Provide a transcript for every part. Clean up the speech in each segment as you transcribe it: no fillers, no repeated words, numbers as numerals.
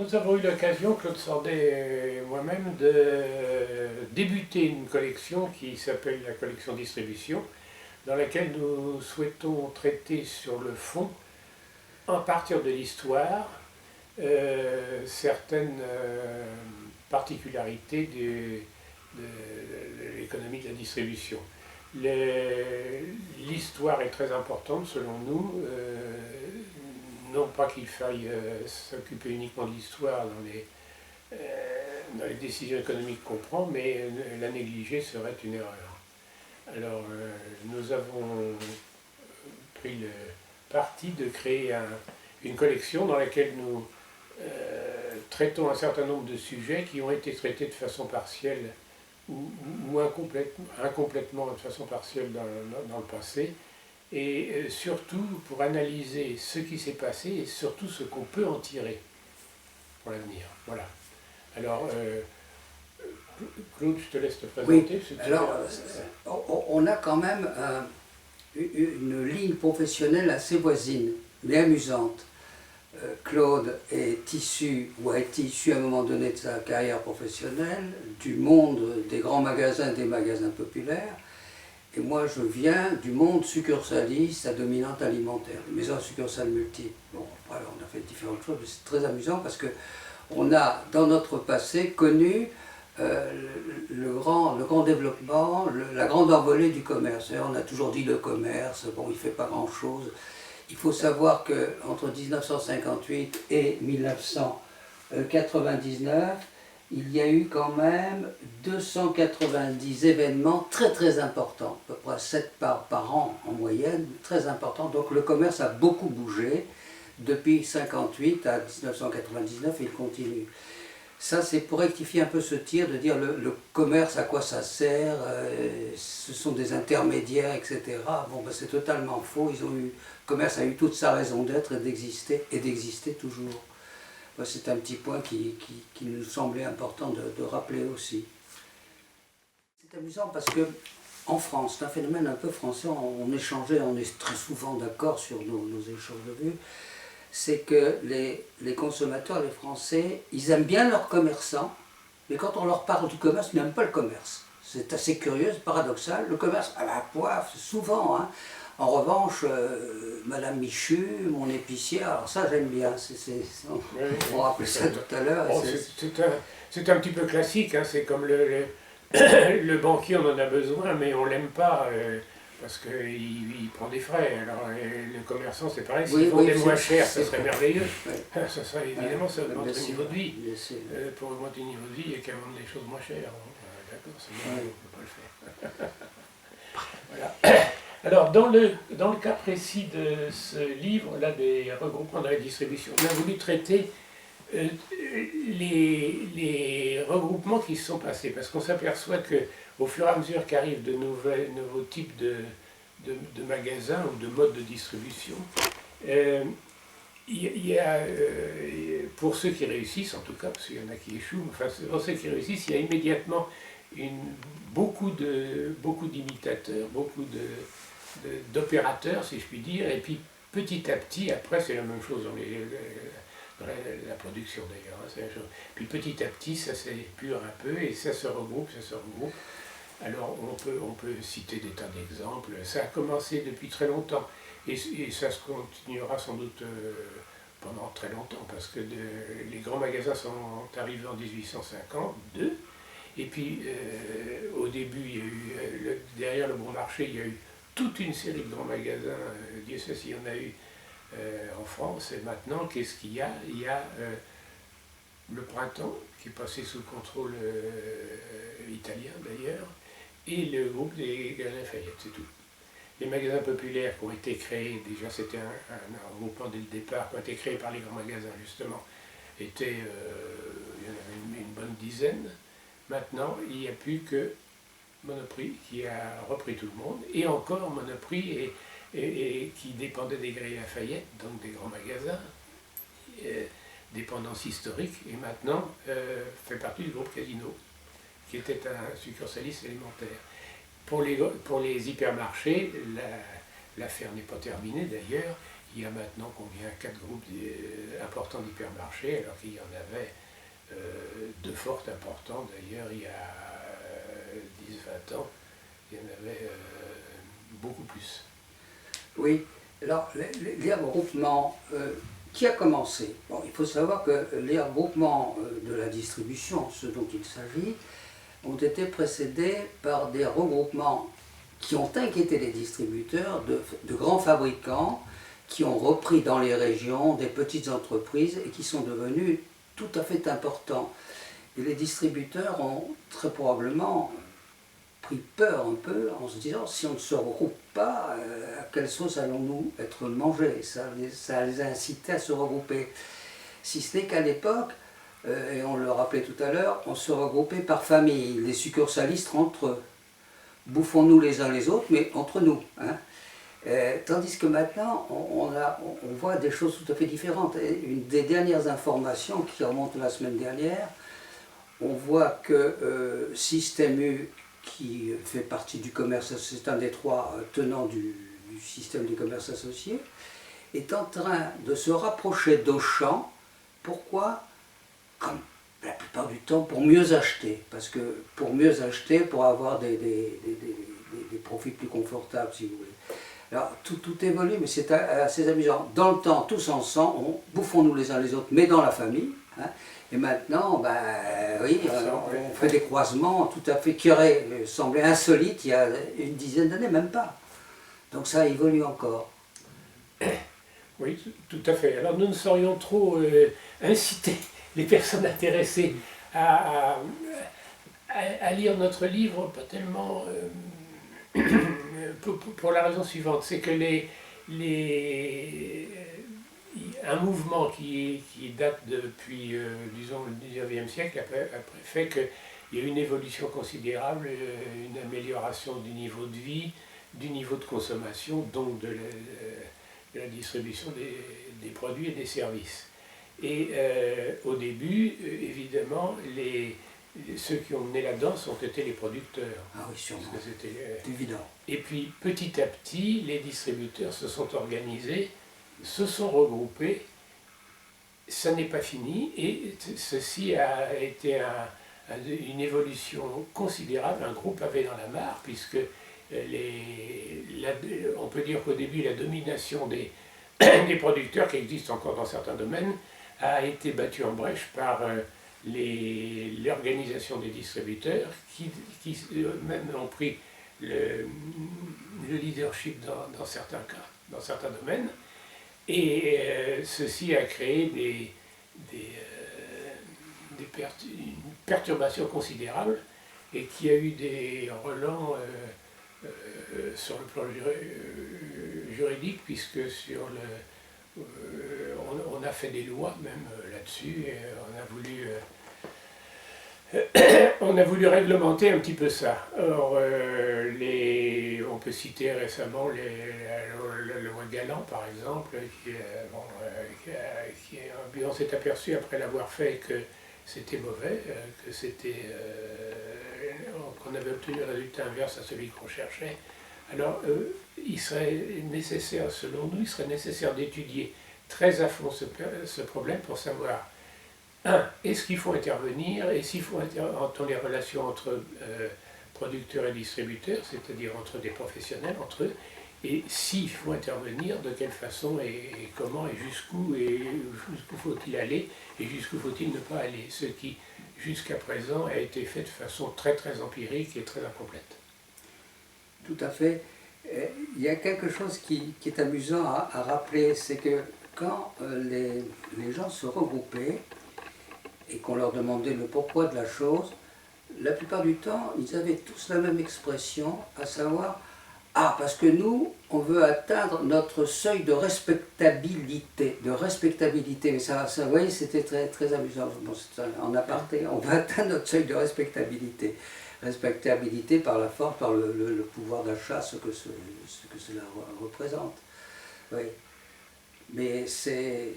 nous avons eu l'occasion, Claude Sordet et moi-même, de débuter une collection qui s'appelle la collection Distribution, dans laquelle nous souhaitons traiter sur le fond, à partir de l'histoire, certaines particularités de l'économie de la distribution. L'histoire est très importante selon nous, non pas qu'il faille s'occuper uniquement de l'histoire dans les décisions économiques qu'on prend, mais la négliger serait une erreur. Alors nous avons pris le parti de créer une collection dans laquelle nous traitons un certain nombre de sujets qui ont été traités de façon partielle ou incomplètement de façon partielle dans le passé, et surtout pour analyser ce qui s'est passé et surtout ce qu'on peut en tirer pour l'avenir. Voilà. Alors, Claude, je te laisse te présenter. Oui, alors, on a quand même une ligne professionnelle assez voisine, mais amusante. Claude est issu, ou a été issu à un moment donné de sa carrière professionnelle, du monde des grands magasins, des magasins populaires, et moi je viens du monde succursaliste à dominante alimentaire, les maisons à succursales multiples. Bon, après on a fait différentes choses, mais c'est très amusant parce que on a dans notre passé connu le grand développement, la grande envolée du commerce. On a toujours dit le commerce, bon il ne fait pas grand chose. Il faut savoir qu'entre 1958 et 1999, il y a eu quand même 290 événements très importants, à peu près 7 par an en moyenne, très importants. Donc le commerce a beaucoup bougé depuis 1958 à 1999 et il continue. Ça, c'est pour rectifier un peu ce tir de dire le commerce, à quoi ça sert, ce sont des intermédiaires, etc. Bon, ben, c'est totalement faux. Le commerce a eu toute sa raison d'être et d'exister toujours. Ben, c'est un petit point qui nous semblait important de rappeler aussi. C'est amusant parce que en France, c'est un phénomène un peu français, on échangeait, on est très souvent d'accord sur nos échanges de vues. C'est que les consommateurs, les Français, ils aiment bien leurs commerçants, mais quand on leur parle du commerce, ils n'aiment pas le commerce. C'est assez curieux, c'est paradoxal. Le commerce, à la poivre, souvent. Hein. En revanche, Madame Michu, mon épicier, alors ça j'aime bien. On rappelait ça tout à l'heure. Bon, c'est un petit peu classique, hein. C'est comme le banquier, on en a besoin, mais on ne l'aime pas. Parce qu'il prend des frais. Alors le commerçant, c'est pareil, s'il vendait moins cher, ça serait merveilleux. Oui. Ça serait évidemment, ça augmente le niveau de vie. Pour augmenter le niveau de vie, il n'y a qu'à vendre les choses moins chères. D'accord, c'est bien, on ne peut pas le faire. Voilà. Alors, dans le cas précis de ce livre-là, des regroupements dans la distribution, on a voulu traiter les regroupements qui se sont passés, parce qu'on s'aperçoit qu'au fur et à mesure qu'arrivent de nouveaux types de magasins ou de modes de distribution, il y a, pour ceux qui réussissent en tout cas, parce qu'il y en a qui échouent, enfin pour ceux qui réussissent, il y a immédiatement beaucoup d'imitateurs, beaucoup d'opérateurs, si je puis dire, et puis petit à petit, après c'est la même chose dans la production d'ailleurs, hein, puis petit à petit ça s'épure un peu et ça se regroupe. Alors on peut citer des tas d'exemples, ça a commencé depuis très longtemps et ça se continuera sans doute pendant très longtemps parce que les grands magasins sont arrivés en 1852 et puis au début il y a eu, derrière le bon marché il y a eu toute une série de grands magasins, Dieu sait s'il y en a eu en France, et maintenant, qu'est-ce qu'il y a? Il y a le Printemps, qui est passé sous le contrôle italien d'ailleurs, et le groupe des Galeries Lafayette, c'est tout. Les magasins populaires qui ont été créés, déjà c'était un regroupement dès le départ, qui ont été créés par les grands magasins justement, il y en avait une bonne dizaine. Maintenant, il n'y a plus que Monoprix qui a repris tout le monde, et encore Monoprix et qui dépendait des Galeries Lafayette, donc des grands magasins, dépendance historique, et maintenant fait partie du groupe Casino, qui était un succursaliste alimentaire. Pour les hypermarchés, l'affaire n'est pas terminée d'ailleurs, il y a maintenant combien 4 groupes importants d'hypermarchés, alors qu'il y en avait de fort importants d'ailleurs il y a 10-20 ans, il y en avait beaucoup plus. Oui, alors les regroupements, qui a commencé? Bon, il faut savoir que les regroupements de la distribution, ce dont il s'agit, ont été précédés par des regroupements qui ont inquiété les distributeurs de grands fabricants qui ont repris dans les régions des petites entreprises et qui sont devenus tout à fait importants. Et les distributeurs ont très probablement pris peur un peu en se disant si on ne se regroupe pas, à quelle sauce allons-nous être mangés? Ça les a incités à se regrouper. Si ce n'est qu'à l'époque, et on le rappelait tout à l'heure, on se regroupait par famille, les succursalistes entre eux. Bouffons-nous les uns les autres, mais entre nous. Hein. Tandis que maintenant, on voit des choses tout à fait différentes. Et une des dernières informations qui remonte la semaine dernière, on voit que Système U, qui fait partie du commerce, c'est un des 3 tenants du système du commerce associé, est en train de se rapprocher d'Auchan. Pourquoi? Comme la plupart du temps, pour mieux acheter. Parce que pour mieux acheter, pour avoir des profits plus confortables, si vous voulez. Alors, tout évolue, mais c'est assez amusant. Dans le temps, tous ensemble, bouffons-nous les uns les autres, mais dans la famille. Hein. Et maintenant, ben, oui, on fait des croisements tout à fait qui auraient semblé insolites il y a une dizaine d'années, même pas. Donc ça évolue encore. Oui, tout à fait. Alors nous ne saurions trop inciter les personnes intéressées à lire notre livre, pas tellement pour la raison suivante, c'est que un mouvement qui date depuis, disons, le 19e siècle, après fait qu'il y a eu une évolution considérable, une amélioration du niveau de vie, du niveau de consommation, donc de la distribution des produits et des services. Et au début, évidemment, ceux qui ont mené la danse ont été les producteurs. Ah oui, sûrement. C'est évident. Et puis, petit à petit, les distributeurs se sont organisés, se sont regroupés. Ça n'est pas fini, et ceci a été une évolution considérable. Un groupe avait dans la mare, puisque on peut dire qu'au début, la domination des producteurs, qui existent encore dans certains domaines, a été battue en brèche par l'organisation des distributeurs qui même ont pris le leadership dans certains cas, dans certains domaines, et ceci a créé une perturbation considérable et qui a eu des relents sur le plan juridique, puisque on a fait des lois même là-dessus, et on a voulu réglementer un petit peu ça. Or, on peut citer récemment la loi Galland, par exemple, on s'est aperçu après l'avoir fait que c'était mauvais, qu'on avait obtenu le résultat inverse à celui qu'on cherchait. Alors, il serait nécessaire, selon nous, d'étudier très à fond ce problème pour savoir, est-ce qu'il faut intervenir, et s'il faut dans les relations entre producteurs et distributeurs, c'est-à-dire entre des professionnels, entre eux, et s'il faut intervenir, de quelle façon et comment et jusqu'où faut-il aller et jusqu'où faut-il ne pas aller, ce qui jusqu'à présent a été fait de façon très très empirique et très incomplète. Tout à fait. Il y a quelque chose qui est amusant à rappeler, c'est que quand les gens se regroupaient et qu'on leur demandait le pourquoi de la chose, la plupart du temps, ils avaient tous la même expression, à savoir « Ah, parce que nous, on veut atteindre notre seuil de respectabilité. » Mais ça, vous voyez, c'était très, très amusant. Bon, en aparté, on veut atteindre notre seuil de respectabilité. Respectabilité par la force, par le pouvoir d'achat, ce que cela représente. Oui. Mais c'est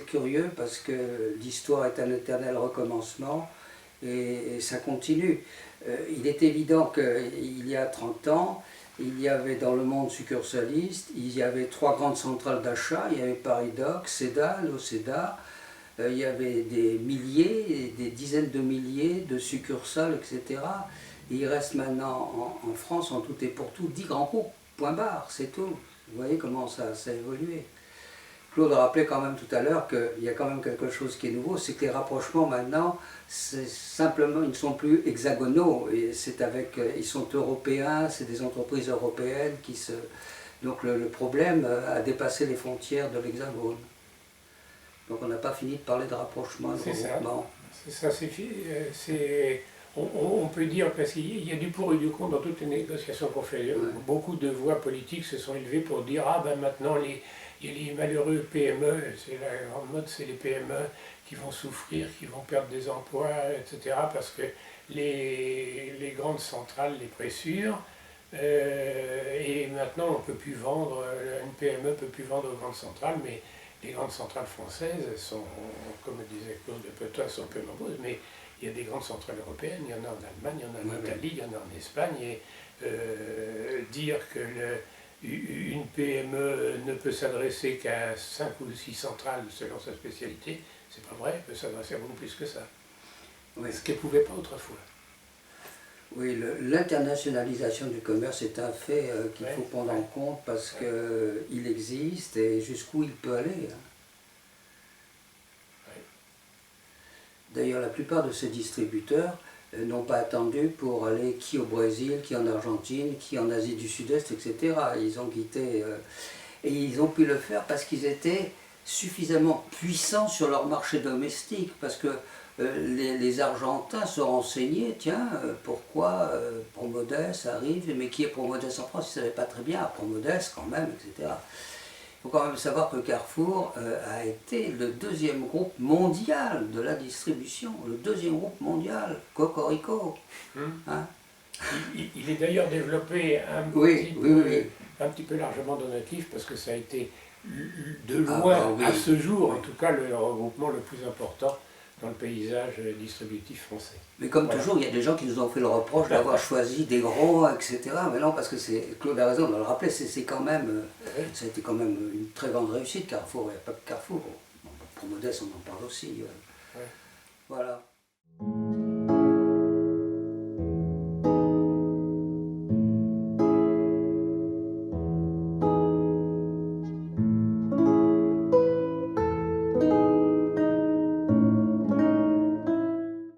curieux parce que l'histoire est un éternel recommencement et ça continue. Il est évident qu'il y a 30 ans, il y avait dans le monde succursaliste, il y avait 3 grandes centrales d'achat, il y avait Paris Doc, Cédal, Océda, il y avait des milliers, des dizaines de milliers de succursales, etc. Et il reste maintenant en France, en tout et pour tout, 10 grands groupes, point barre, c'est tout. Vous voyez comment ça a évolué. Claude rappelait quand même tout à l'heure qu'il y a quand même quelque chose qui est nouveau, c'est que les rapprochements maintenant, c'est simplement, ils ne sont plus hexagonaux, et c'est avec, ils sont européens, c'est des entreprises européennes qui se... Donc le problème a dépassé les frontières de l'hexagone. Donc on n'a pas fini de parler de rapprochement, de regroupement. C'est ça, on peut dire, parce qu'il y a du pour et du contre dans toutes les négociations qu'on fait. Ouais. Beaucoup de voix politiques se sont élevées pour dire ah ben maintenant il y a les malheureux PME, c'est la grande mode, c'est les PME qui vont souffrir, qui vont perdre des emplois, etc. Parce que les grandes centrales les pressurent. Et maintenant on ne peut plus vendre, une PME ne peut plus vendre aux grandes centrales, mais les grandes centrales françaises sont, comme disait Claude Petain, sont peu nombreuses, mais il y a des grandes centrales européennes, il y en a en Allemagne, il y en a en Italie, il y en a en Espagne, et dire que une PME ne peut s'adresser qu'à 5 ou 6 centrales selon sa spécialité, c'est pas vrai, elle peut s'adresser à beaucoup plus que ça. Oui. Ce qu'elle ne pouvait pas autrefois. Oui, l'internationalisation du commerce est un fait qu'il faut prendre en compte parce qu'il existe et jusqu'où il peut aller. D'ailleurs, la plupart de ces distributeurs n'ont pas attendu pour aller qui au Brésil, qui en Argentine, qui en Asie du Sud-Est, etc. Ils ont quitté et ils ont pu le faire parce qu'ils étaient suffisamment puissants sur leur marché domestique, parce que les Argentins se renseignaient, tiens, pourquoi Promodès arrive, mais qui est Promodès en France, ils ne savaient pas très bien, Promodès quand même, etc. Il faut quand même savoir que Carrefour a été le 2e groupe mondial de la distribution, le 2e groupe mondial, Cocorico. Hein? Il est d'ailleurs développé un petit peu largement donatif, parce que ça a été de loin, à ce jour, en tout cas, le regroupement le plus important dans le paysage distributif français. Mais comme toujours, il y a des gens qui nous ont fait le reproche d'avoir choisi des gros, etc. Mais non, parce que Claude a raison de le rappeler, c'est quand même, ça a été quand même une très grande réussite, Carrefour. Il n'y a pas que Carrefour. Bon, pour Modeste, on en parle aussi. Voilà.